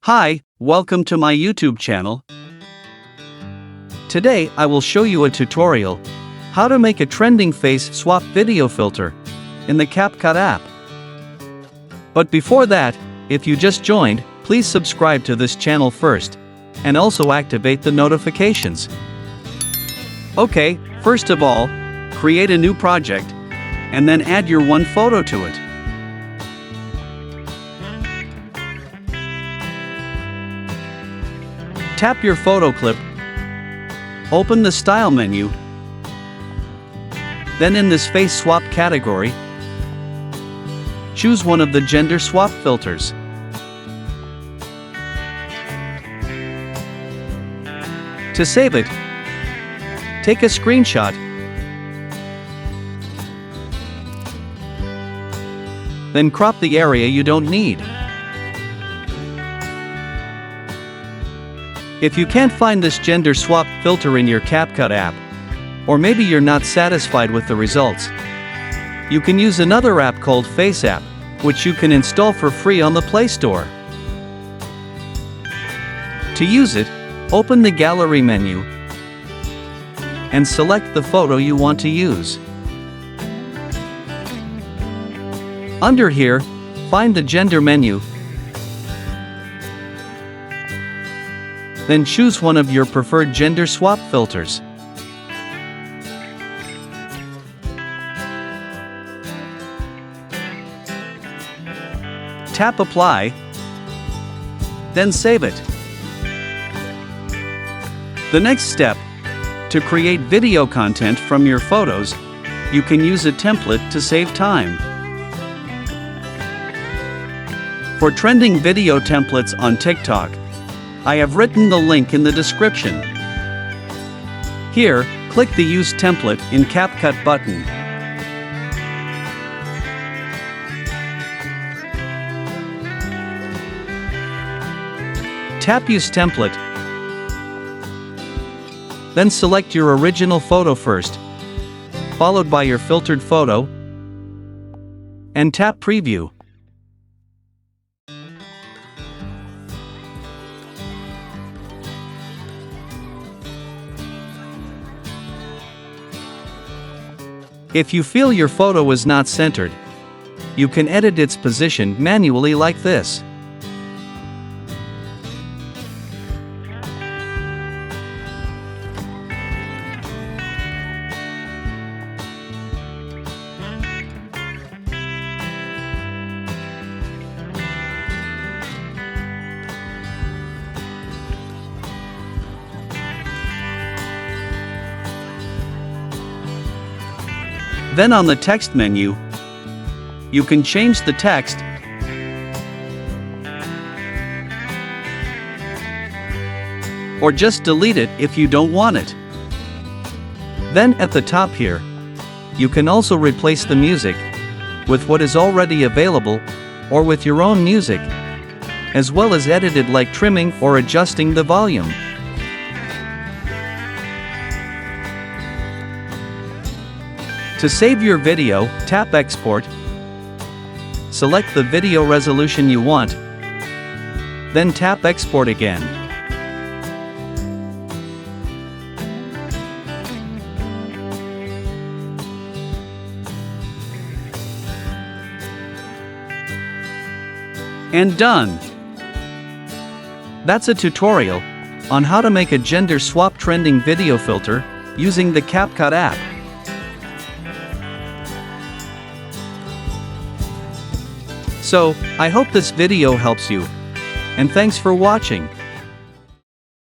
Hi, welcome to my YouTube channel. Today I will show you a tutorial how to make a trending face swap video filter in the CapCut app. But before that, if you just joined, please subscribe to this channel first and also activate the notifications. Okay, first of all, create a new project and then add your one photo to it. Tap your photo clip, open the Style menu, then in this Face Swap category, choose one of the gender swap filters. To save it, take a screenshot, then crop the area you don't need. If you can't find this gender swap filter in your CapCut app, or maybe you're not satisfied with the results, you can use another app called FaceApp, which you can install for free on the Play Store. To use it, open the Gallery menu and select the photo you want to use. Under here, find the Gender menu, then choose one of your preferred gender swap filters. Tap Apply, then save it. The next step, to create video content from your photos, you can use a template to save time. For trending video templates on TikTok, I have written the link in the description. Here, click the Use Template in CapCut button. Tap Use Template. Then select your original photo first, followed by your filtered photo, and tap Preview. If you feel your photo is not centered, you can edit its position manually like this. Then on the Text menu, you can change the text or just delete it if you don't want it. Then at the top here, you can also replace the music with what is already available or with your own music, as well as edit it like trimming or adjusting the volume. To save your video, tap Export, select the video resolution you want, then tap Export again. And done! That's a tutorial on how to make a gender swap trending video filter using the CapCut app. So, I hope this video helps you, and thanks for watching.